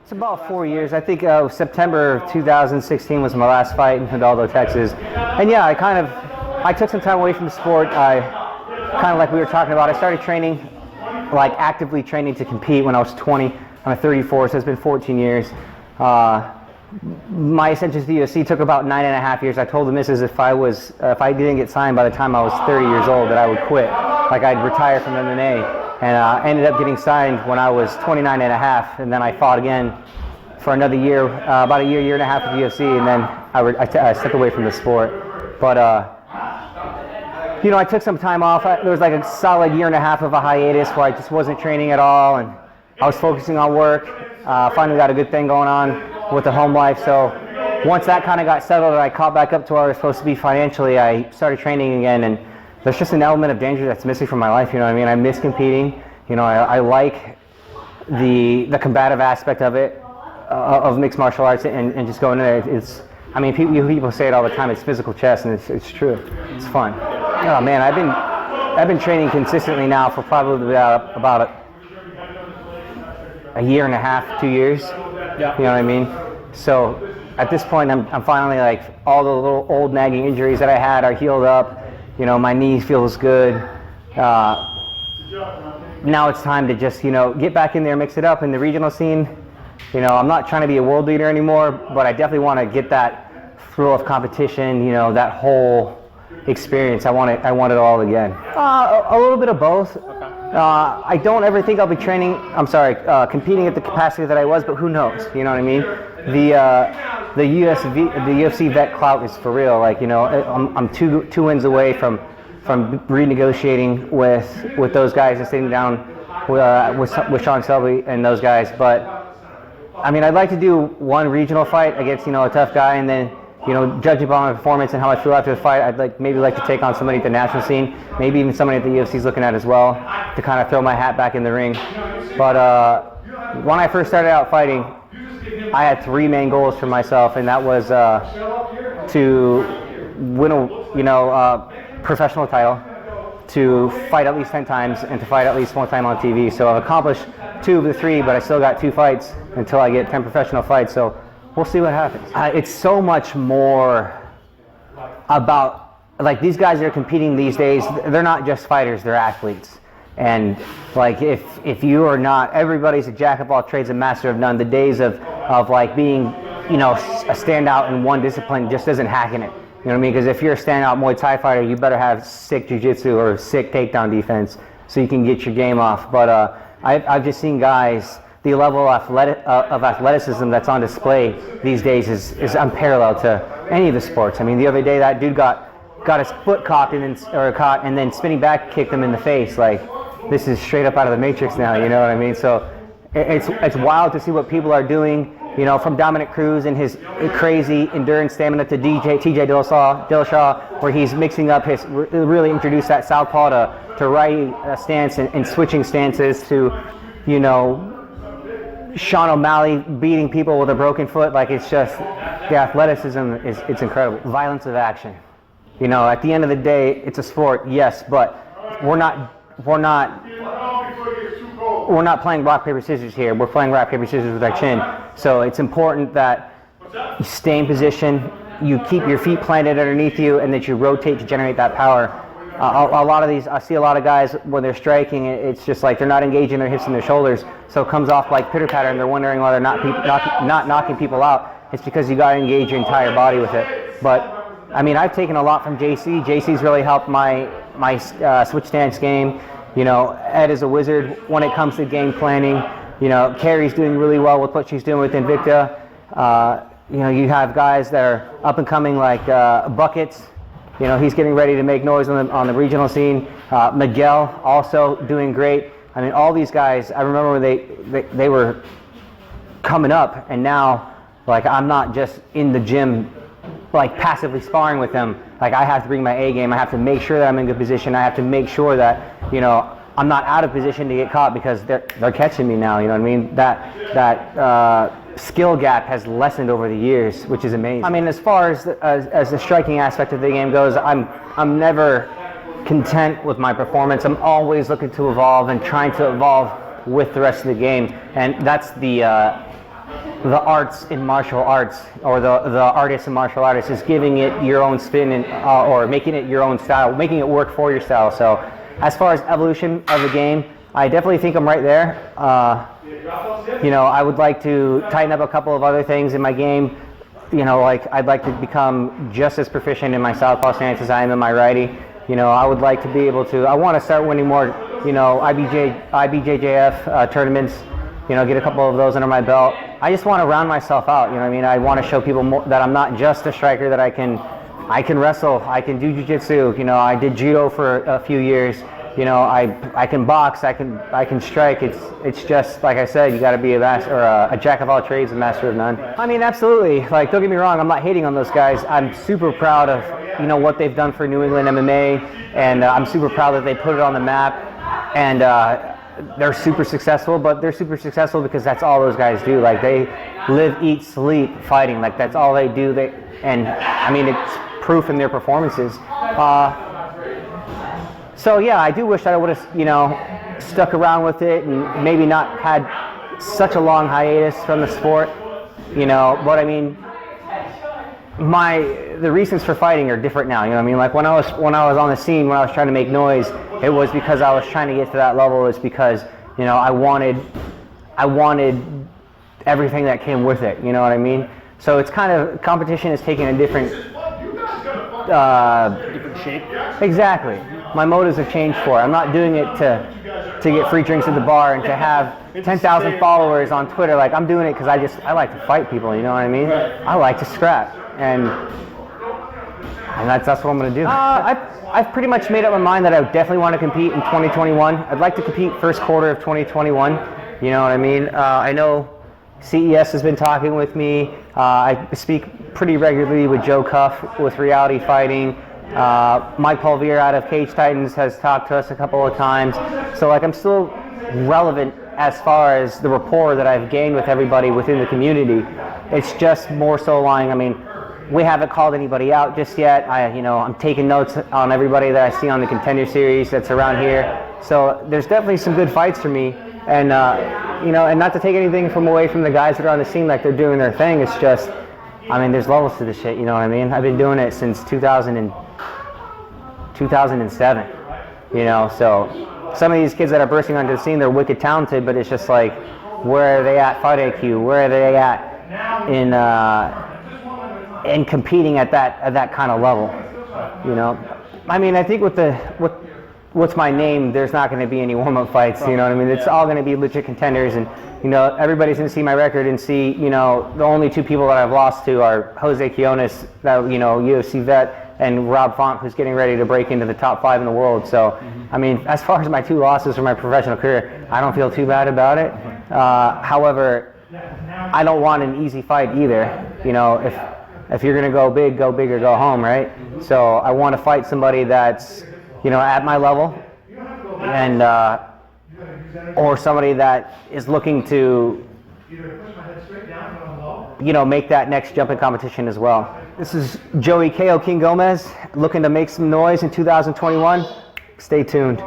It's about 4 years. I think September 2016 was my last fight in Hidalgo, Texas. And yeah, I took some time away from the sport. I kind of like we were talking about, I started training, like actively training to compete when I was 20. I'm 34, so it's been 14 years. My ascension to the UFC took about 9.5 years. I told the missus if I didn't get signed by the time I was 30 years old that I would quit. Like I'd retire from MMA. And I ended up getting signed when I was 29 and a half, and then I fought again for another year, about a year and a half with the UFC, and then I stepped away from the sport. But, you know, I took some time off. There was like a solid year and a half of a hiatus where I just wasn't training at all, and I was focusing on work. Finally got a good thing going on with the home life, so once that kind of got settled and I caught back up to where I was supposed to be financially, I started training again, and there's just an element of danger that's missing from my life, you know what I mean? I miss competing, you know, I like the combative aspect of it, of mixed martial arts, and just going in there. It's, I mean, people say it all the time, it's physical chess, and it's true. It's fun. Oh man, I've been training consistently now for probably about a year and a half, 2 years. Yeah. You know what I mean? So at this point, I'm finally like, all the little old nagging injuries that I had are healed up. You know, my knee feels good. Now it's time to just, you know, get back in there, mix it up in the regional scene. You know, I'm not trying to be a world leader anymore, but I definitely want to get that thrill of competition, you know, that whole experience. I want it all again. A little bit of both. Okay. I don't ever think I'll be competing at the capacity that I was, but who knows? You know what I mean? The UFC vet clout is for real. Like, you know, I'm two wins away from renegotiating with those guys and sitting down with Sean Selby and those guys. But I mean, I'd like to do one regional fight against, you know, a tough guy, and then, you know, judging by my performance and how I feel after the fight, I'd maybe like to take on somebody at the national scene, maybe even somebody at the UFC's looking at as well, to kind of throw my hat back in the ring. But when I first started out fighting, I had three main goals for myself, and that was to win a professional title, to fight at least 10 times, and to fight at least one time on TV. So I've accomplished 2 of the 3, but I still got 2 fights until I get 10 professional fights. So we'll see what happens. It's so much more about, like, these guys that are competing these days, they're not just fighters, they're athletes. And like, if you are not, everybody's a jack of all trades and master of none. The days of like being, you know, a standout in one discipline just isn't hacking it. You know what I mean? Because if you're a standout Muay Thai fighter, you better have sick jiu-jitsu or sick takedown defense so you can get your game off. But I've just seen guys, the level of athleticism that's on display these days is unparalleled to any of the sports. I mean, the other day that dude got his foot caught and then spinning back kicked him in the face. Like, this is straight up out of the Matrix now, you know what I mean? So it's wild to see what people are doing, you know, from Dominic Cruz and his crazy endurance stamina to TJ Dillashaw, where he's mixing up really introduced that southpaw to righty stance and switching stances, to, you know, Sean O'Malley beating people with a broken foot. Like, it's just, the athleticism it's incredible. Violence of action. You know, at the end of the day, it's a sport, yes, but we're not playing rock, paper, scissors here. We're playing rock, paper, scissors with our chin. So it's important that you stay in position, you keep your feet planted underneath you, and that you rotate to generate that power. A lot of these, I see a lot of guys when they're striking, it's just like they're not engaging their hips and their shoulders, so it comes off like pitter-patter, and they're wondering why they're not knocking people out. It's because you got to engage your entire body with it. But I mean, I've taken a lot from JC. JC's really helped my switch stance game. You know, Ed is a wizard when it comes to game planning. You know, Carrie's doing really well with what she's doing with Invicta. You know, you have guys that are up and coming like Buckets. You know, he's getting ready to make noise on the regional scene. Miguel also doing great. I mean, all these guys, I remember when they were coming up, and now, like, I'm not just in the gym, like, passively sparring with them. Like, I have to bring my A game. I have to make sure that I'm in good position. I have to make sure that, you know, I'm not out of position to get caught, because they're catching me now. You know what I mean? That skill gap has lessened over the years, which is amazing. I mean, as far as the striking aspect of the game goes, I'm never content with my performance. I'm always looking to evolve and trying to evolve with the rest of the game, and that's the the arts in martial arts, or the artist in martial artists, is giving it your own spin and or making it your own style, making it work for your style. So as far as evolution of the game, I definitely think I'm right there. You know, I would like to tighten up a couple of other things in my game. You know, like I'd like to become just as proficient in my southpaw stance as I am in my righty. You know, I would like to be able to, I want to start winning more, you know, IBJJF tournaments, you know, get a couple of those under my belt. I just want to round myself out, you know what I mean? I want to show people more, that I'm not just a striker, that I can wrestle, I can do jiu-jitsu, you know, I did judo for a few years. You know, I can box, I can strike. It's just like I said, you got to be a master, or a jack of all trades, a master of none. I mean, absolutely. Like, don't get me wrong, I'm not hating on those guys. I'm super proud of, you know, what they've done for New England MMA, and I'm super proud that they put it on the map, and they're super successful. But they're super successful because that's all those guys do. Like, they live, eat, sleep fighting. Like, that's all they do. And I mean, it's proof in their performances. So yeah, I do wish that I would have, you know, stuck around with it and maybe not had such a long hiatus from the sport, you know. But I mean, the reasons for fighting are different now. You know what I mean? Like when I was on the scene, when I was trying to make noise, it was because I was trying to get to that level. It's because, you know, I wanted everything that came with it. You know what I mean? So it's kind of, competition is taking a different shape. Exactly. My motives have changed for it. I'm not doing it to get free drinks at the bar and to have 10,000 followers on Twitter. Like, I'm doing it because I like to fight people, you know what I mean? I like to scrap, and that's what I'm going to do. I've pretty much made up my mind that I definitely want to compete in 2021. I'd like to compete first quarter of 2021, you know what I mean? I know CES has been talking with me. I speak pretty regularly with Joe Cuff with Reality Fighting. Mike Polvier out of Cage Titans has talked to us a couple of times. So like, I'm still relevant as far as the rapport that I've gained with everybody within the community. It's just more so lying. I mean, we haven't called anybody out just yet. I'm taking notes on everybody that I see on the Contender Series that's around here. So there's definitely some good fights for me. And and not to take anything away from the guys that are on the scene, like they're doing their thing. It's just, I mean, there's levels to this shit, you know what I mean? I've been doing it since 2007, you know, so some of these kids that are bursting onto the scene, they're wicked talented, but it's just like, where are they at fight IQ? Where are they at in competing at that kind of level, you know? I mean, I think what's my name, there's not going to be any warm-up fights, you know what I mean? It's all going to be legit contenders, and, you know, everybody's going to see my record and see, you know, the only two people that I've lost to are Jose Quiones, that, you know, UFC vet, and Rob Font, who's getting ready to break into the top 5 in the world. So, I mean, as far as my 2 losses from my professional career, I don't feel too bad about it. However, I don't want an easy fight either. You know, if you're going to go big or go home, right? So I want to fight somebody that's, you know, at my level, and or somebody that is looking to, you know, make that next jump in competition as well. This is Joey K.O. King Gomez, looking to make some noise in 2021. Stay tuned.